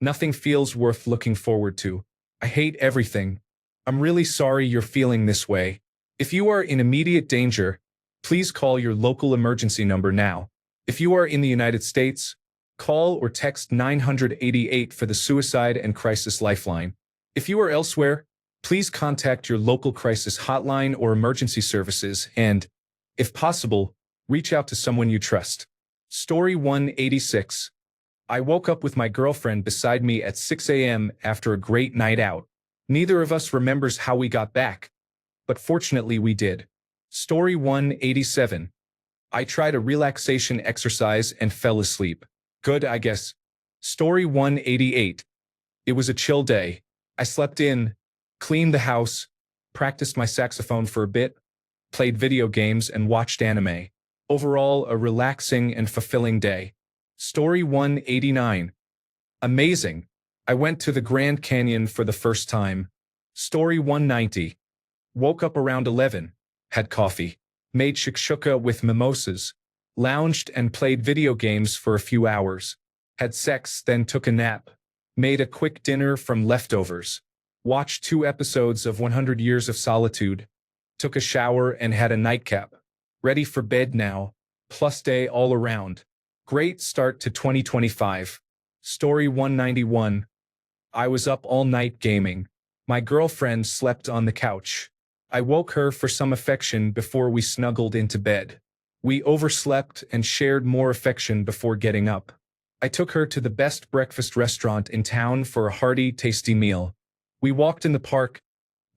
Nothing feels worth looking forward to. I hate everything. I'm really sorry you're feeling this way. If you are in immediate danger, please call your local emergency number now. If you are in the United States, call or text 988 for the Suicide and Crisis Lifeline. If you are elsewhere, please contact your local crisis hotline or emergency services and, if possible, reach out to someone you trust. Story 186. I woke up with my girlfriend beside me at 6 a.m. after a great night out. Neither of us remembers how we got back, but fortunately we did. Story 187. I tried a relaxation exercise and fell asleep. Good, I guess. Story 188. It was a chill day. I slept in, cleaned the house, practiced my saxophone for a bit, played video games, and watched anime. Overall, a relaxing and fulfilling day. Story 189. Amazing. I went to the Grand Canyon for the first time. Story 190. Woke up around 11, had coffee, made shakshuka with mimosas, lounged and played video games for a few hours, had sex, then took a nap, Made a quick dinner from leftovers. Watched 2 episodes of 100 Years of Solitude. Took a shower and had a nightcap. Ready for bed now. Plus day all around. Great start to 2025. Story 191. I was up all night gaming. My girlfriend slept on the couch. I woke her for some affection before we snuggled into bed. We overslept and shared more affection before getting up. I took her to the best breakfast restaurant in town for a hearty, tasty meal. We walked in the park,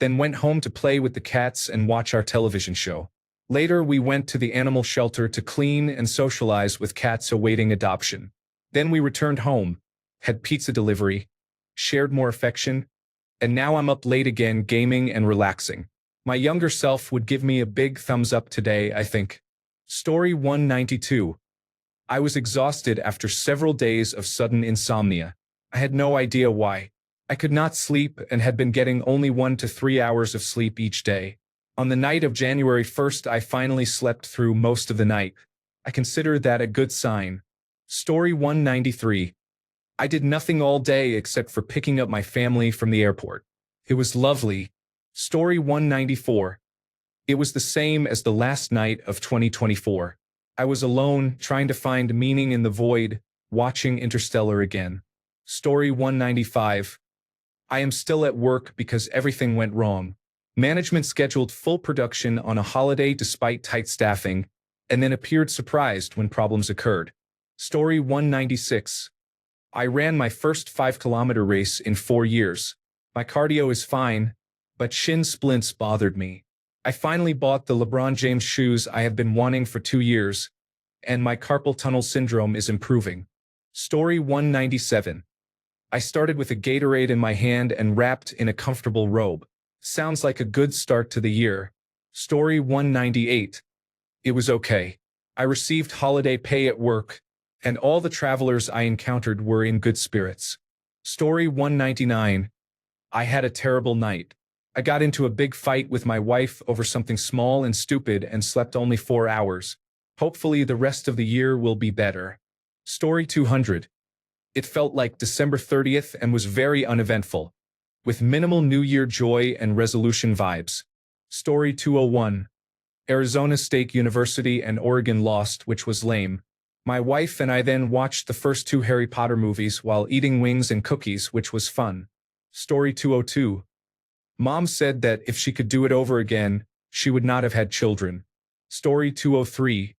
then went home to play with the cats and watch our television show. Later, we went to the animal shelter to clean and socialize with cats awaiting adoption. Then we returned home, had pizza delivery, shared more affection, and now I'm up late again gaming and relaxing. My younger self would give me a big thumbs up today, I think. Story 192. I was exhausted after several days of sudden insomnia. I had no idea why. I could not sleep and had been getting only 1 to 3 hours of sleep each day. On the night of January 1st, I finally slept through most of the night. I consider that a good sign. Story 193. I did nothing all day except for picking up my family from the airport. It was lovely. Story 194. It was the same as the last night of 2024. I was alone, trying to find meaning in the void, watching Interstellar again. Story 195. I am still at work because everything went wrong. Management scheduled full production on a holiday despite tight staffing, and then appeared surprised when problems occurred. Story 196. I ran my first 5-kilometer race in 4 years. My cardio is fine, but shin splints bothered me. I finally bought the LeBron James shoes I have been wanting for 2 years, and my carpal tunnel syndrome is improving. Story 197. I started with a Gatorade in my hand and wrapped in a comfortable robe. Sounds like a good start to the year. Story 198. It was okay. I received holiday pay at work, and all the travelers I encountered were in good spirits. Story 199. I had a terrible night. I got into a big fight with my wife over something small and stupid and slept only 4 hours. Hopefully the rest of the year will be better. Story 200. It felt like December 30th and was very uneventful, with minimal New Year joy and resolution vibes. Story 201. Arizona State University and Oregon lost, which was lame. My wife and I then watched the first 2 Harry Potter movies while eating wings and cookies, which was fun. Story 202. Mom said that if she could do it over again, she would not have had children. Story 203.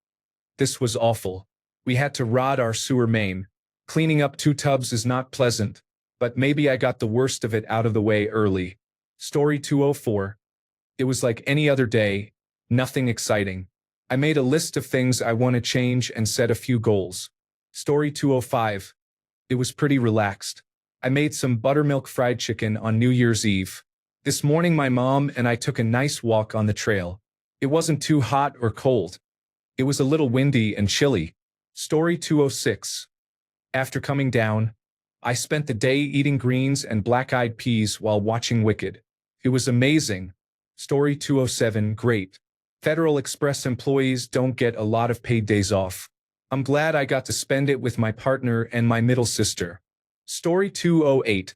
This was awful. We had to rod our sewer main. Cleaning up 2 tubs is not pleasant, but maybe I got the worst of it out of the way early. Story 204. It was like any other day, nothing exciting. I made a list of things I want to change and set a few goals. Story 205. It was pretty relaxed. I made some buttermilk fried chicken on New Year's Eve. This morning my mom and I took a nice walk on the trail. It wasn't too hot or cold. It was a little windy and chilly. Story 206. After coming down, I spent the day eating greens and black-eyed peas while watching Wicked. It was amazing. Story 207. Great. Federal Express employees don't get a lot of paid days off. I'm glad I got to spend it with my partner and my middle sister. Story 208.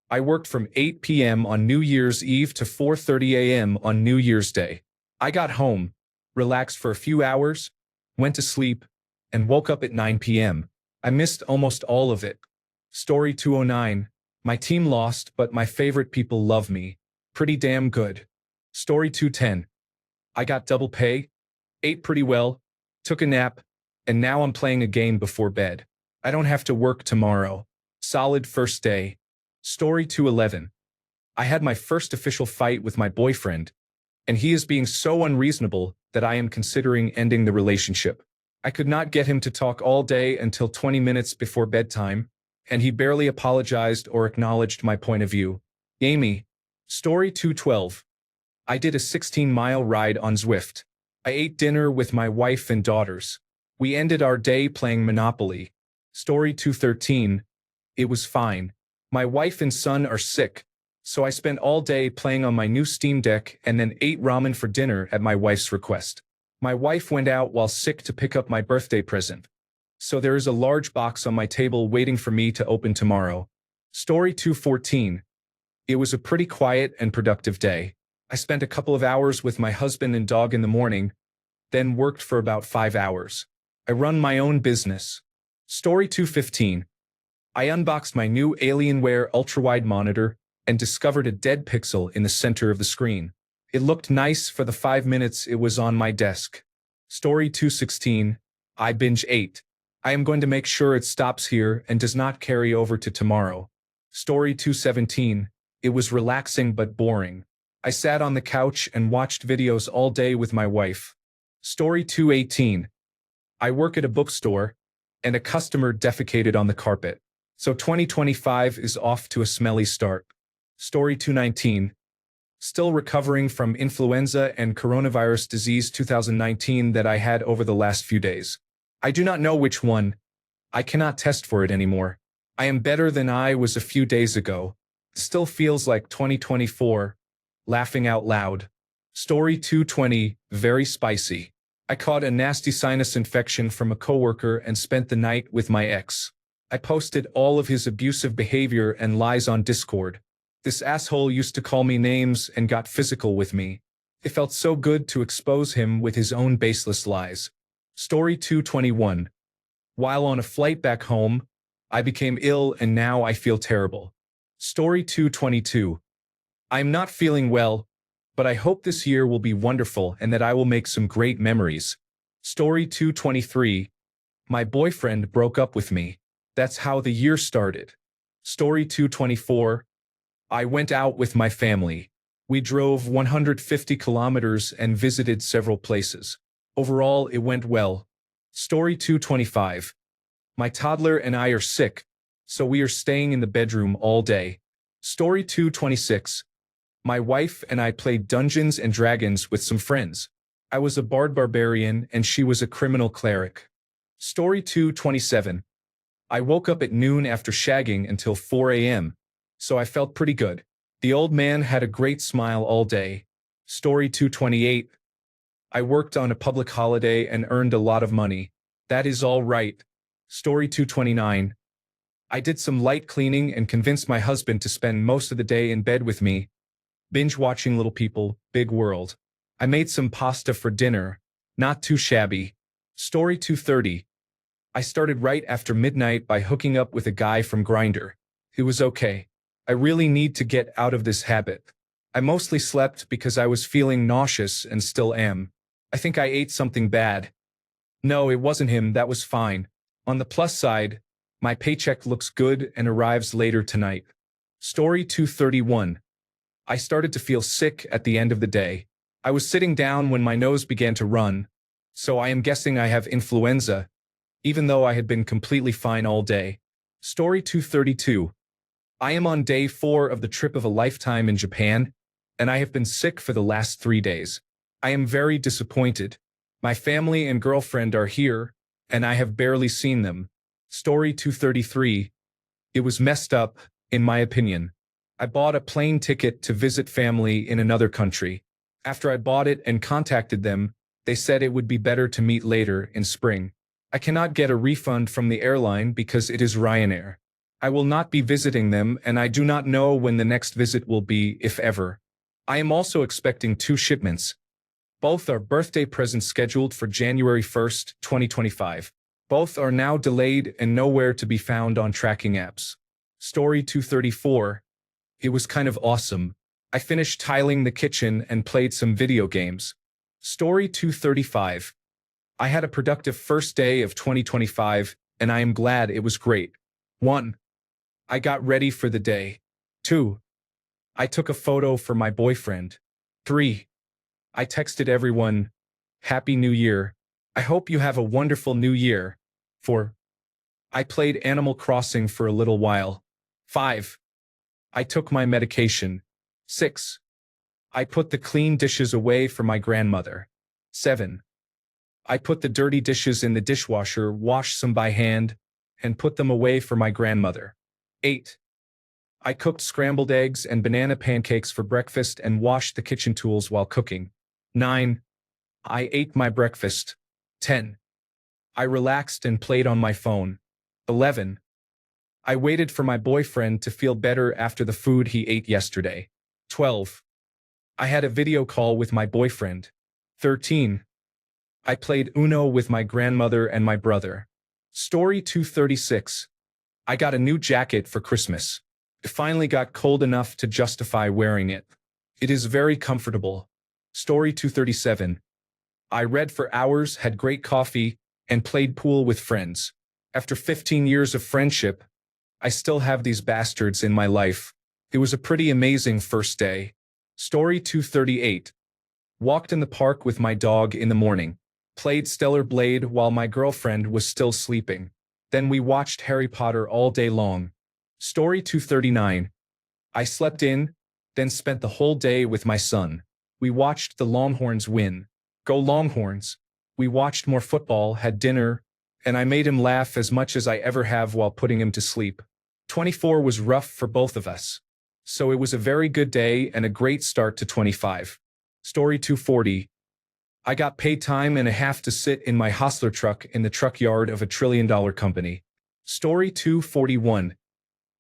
I worked from 8 p.m. on New Year's Eve to 4:30 a.m. on New Year's Day. I got home, relaxed for a few hours, went to sleep, and woke up at 9 p.m. I missed almost all of it. Story 209. My team lost, but my favorite people love me. Pretty damn good. Story 210. I got double pay, ate pretty well, took a nap, and now I'm playing a game before bed. I don't have to work tomorrow. Solid first day. Story 211. I had my first official fight with my boyfriend, and he is being so unreasonable that I am considering ending the relationship. I could not get him to talk all day until 20 minutes before bedtime, and he barely apologized or acknowledged my point of view. Amy. Story 212. I did a 16-mile ride on Zwift. I ate dinner with my wife and daughters. We ended our day playing Monopoly. Story 213. It was fine. My wife and son are sick, so I spent all day playing on my new Steam Deck and then ate ramen for dinner at my wife's request. My wife went out while sick to pick up my birthday present, so there is a large box on my table waiting for me to open tomorrow. Story 214. It was a pretty quiet and productive day. I spent a couple of hours with my husband and dog in the morning, then worked for about 5 hours. I run my own business. Story 215. I unboxed my new Alienware ultrawide monitor and discovered a dead pixel in the center of the screen. It looked nice for the 5 minutes it was on my desk. Story 216. I binge ate. I am going to make sure it stops here and does not carry over to tomorrow. Story 217. It was relaxing but boring. I sat on the couch and watched videos all day with my wife. Story 218. I work at a bookstore, and a customer defecated on the carpet. So 2025 is off to a smelly start. Story 219. Still recovering from influenza and coronavirus disease 2019 that I had over the last few days. I do not know which one. I cannot test for it anymore. I am better than I was a few days ago. Still feels like 2024. Laughing out loud. Story 220. Very spicy. I caught a nasty sinus infection from a coworker and spent the night with my ex. I posted all of his abusive behavior and lies on Discord. This asshole used to call me names and got physical with me. It felt so good to expose him with his own baseless lies. Story 221. While on a flight back home, I became ill and now I feel terrible. Story 222. I'm not feeling well, but I hope this year will be wonderful and that I will make some great memories. Story 223. My boyfriend broke up with me. That's how the year started. Story 224. I went out with my family. We drove 150 kilometers and visited several places. Overall, it went well. Story 225. My toddler and I are sick, so we are staying in the bedroom all day. Story 226. My wife and I played Dungeons and Dragons with some friends. I was a bard barbarian and she was a criminal cleric. Story 227. I woke up at noon after shagging until 4 a.m., so I felt pretty good. The old man had a great smile all day. Story 228. I worked on a public holiday and earned a lot of money. That is all right. Story 229. I did some light cleaning and convinced my husband to spend most of the day in bed with me. Binge watching Little People, Big World. I made some pasta for dinner. Not too shabby. Story 230. I started right after midnight by hooking up with a guy from Grindr. It was okay. I really need to get out of this habit. I mostly slept because I was feeling nauseous and still am. I think I ate something bad. No, it wasn't him, that was fine. On the plus side, my paycheck looks good and arrives later tonight. Story 231. I started to feel sick at the end of the day. I was sitting down when my nose began to run, so I am guessing I have influenza, even though I had been completely fine all day. Story 232. I am on day 4 of the trip of a lifetime in Japan, and I have been sick for the last 3 days. I am very disappointed. My family and girlfriend are here, and I have barely seen them. Story 233. It was messed up, in my opinion. I bought a plane ticket to visit family in another country. After I bought it and contacted them, they said it would be better to meet later in spring. I cannot get a refund from the airline because it is Ryanair. I will not be visiting them and I do not know when the next visit will be, if ever. I am also expecting 2 shipments. Both are birthday presents scheduled for January 1st, 2025. Both are now delayed and nowhere to be found on tracking apps. Story 234. It was kind of awesome. I finished tiling the kitchen and played some video games. Story 235. I had a productive first day of 2025, and I am glad it was great. 1. I got ready for the day. 2. I took a photo for my boyfriend. 3. I texted everyone, Happy New Year. I hope you have a wonderful new year. 4. I played Animal Crossing for a little while. 5. I took my medication. 6. I put the clean dishes away for my grandmother. 7. I put the dirty dishes in the dishwasher, washed some by hand, and put them away for my grandmother. 8. I cooked scrambled eggs and banana pancakes for breakfast and washed the kitchen tools while cooking. 9. I ate my breakfast. 10. I relaxed and played on my phone. 11. I waited for my boyfriend to feel better after the food he ate yesterday. 12. I had a video call with my boyfriend. 13. I played Uno with my grandmother and my brother. Story 236. I got a new jacket for Christmas. It finally got cold enough to justify wearing it. It is very comfortable. Story 237. I read for hours, had great coffee, and played pool with friends. After 15 years of friendship, I still have these bastards in my life. It was a pretty amazing first day. Story 238. Walked in the park with my dog in the morning. Played Stellar Blade while my girlfriend was still sleeping. Then we watched Harry Potter all day long. Story 239. I slept in, then spent the whole day with my son. We watched the Longhorns win. Go Longhorns. We watched more football, had dinner, and I made him laugh as much as I ever have while putting him to sleep. 24 was rough for both of us. So it was a very good day and a great start to 25. Story 240. I got paid time and a half to sit in my hostler truck in the truck yard of a $1 trillion company. Story 241.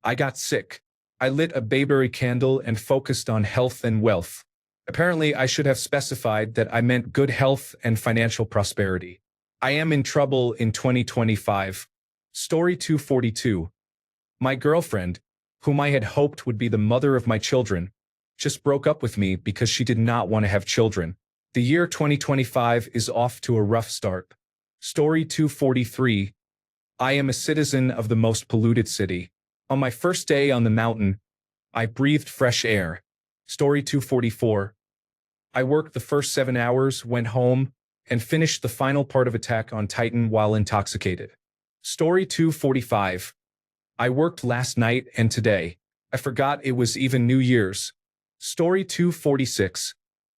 I got sick. I lit a bayberry candle and focused on health and wealth. Apparently, I should have specified that I meant good health and financial prosperity. I am in trouble in 2025. Story 242. My girlfriend, whom I had hoped would be the mother of my children, just broke up with me because she did not want to have children. The year 2025 is off to a rough start. Story 243. I am a citizen of the most polluted city. On my first day on the mountain, I breathed fresh air. Story 244. I worked the first 7 hours, went home, and finished the final part of Attack on Titan while intoxicated. Story 245. I worked last night and today. I forgot it was even New Year's. Story 246.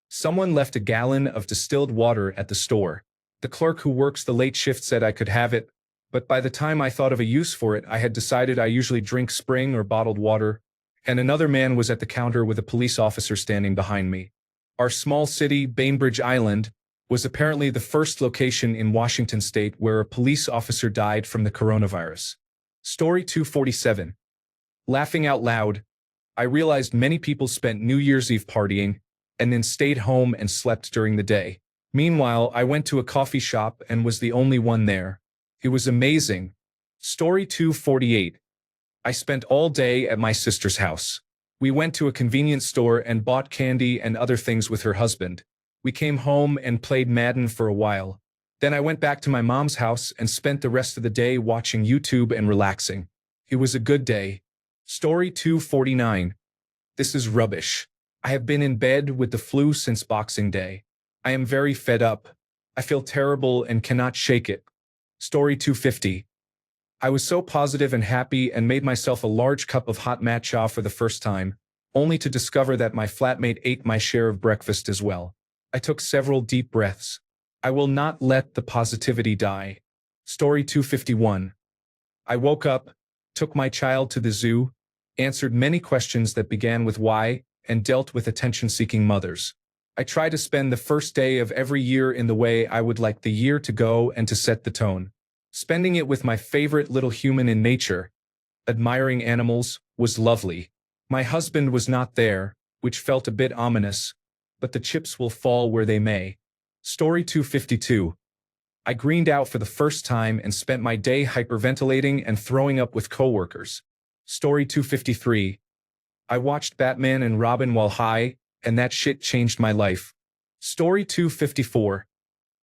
Someone left a gallon of distilled water at the store. The clerk who works the late shift said I could have it, but by the time I thought of a use for it, I had decided I usually drink spring or bottled water, and another man was at the counter with a police officer standing behind me. Our small city, Bainbridge Island, was apparently the first location in Washington state where a police officer died from the coronavirus. Story 247. Laughing out loud, I realized many people spent New Year's Eve partying and then stayed home and slept during the day. Meanwhile, I went to a coffee shop and was the only one there. It was amazing. Story 248. I spent all day at my sister's house. We went to a convenience store and bought candy and other things with her husband. We came home and played Madden for a while. Then I went back to my mom's house and spent the rest of the day watching YouTube and relaxing. It was a good day. Story 249. This is rubbish. I have been in bed with the flu since Boxing Day. I am very fed up. I feel terrible and cannot shake it. Story 250. I was so positive and happy and made myself a large cup of hot matcha for the first time, only to discover that my flatmate ate my share of breakfast as well. I took several deep breaths. I will not let the positivity die. Story 251. I woke up, took my child to the zoo, answered many questions that began with why, and dealt with attention-seeking mothers. I try to spend the first day of every year in the way I would like the year to go and to set the tone. Spending it with my favorite little human in nature, admiring animals, was lovely. My husband was not there, which felt a bit ominous, but the chips will fall where they may. Story 252. I greened out for the first time and spent my day hyperventilating and throwing up with coworkers. Story 253. I watched Batman and Robin while high, and that shit changed my life. Story 254.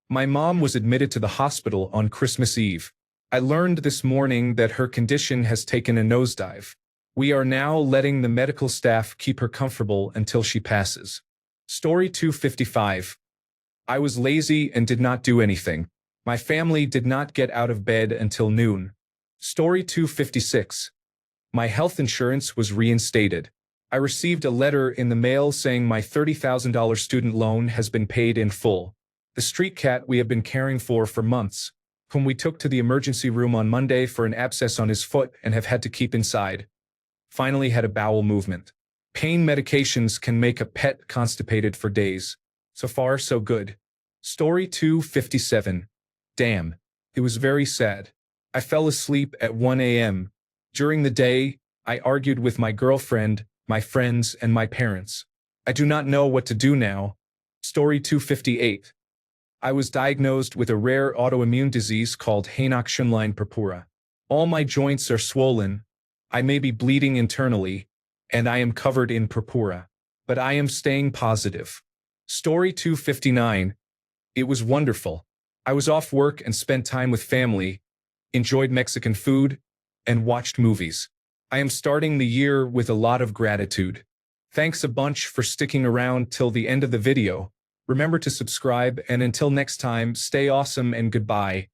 My mom was admitted to the hospital on Christmas Eve. I learned this morning that her condition has taken a nosedive. We are now letting the medical staff keep her comfortable until she passes. Story 255. I was lazy and did not do anything. My family did not get out of bed until noon. Story 256. My health insurance was reinstated. I received a letter in the mail saying my $30,000 student loan has been paid in full. The street cat we have been caring for months, whom we took to the emergency room on Monday for an abscess on his foot and have had to keep inside, finally had a bowel movement. Pain medications can make a pet constipated for days. So far, so good. Story 257. Damn. It was very sad. I fell asleep at 1 a.m., During the day, I argued with my girlfriend, my friends, and my parents. I do not know what to do now. Story 258. I was diagnosed with a rare autoimmune disease called Henoch-Schönlein purpura. All my joints are swollen. I may be bleeding internally, and I am covered in purpura. But I am staying positive. Story 259. It was wonderful. I was off work and spent time with family, enjoyed Mexican food, and watched movies. I am starting the year with a lot of gratitude. Thanks a bunch for sticking around till the end of the video. Remember to subscribe, and until next time, stay awesome and goodbye.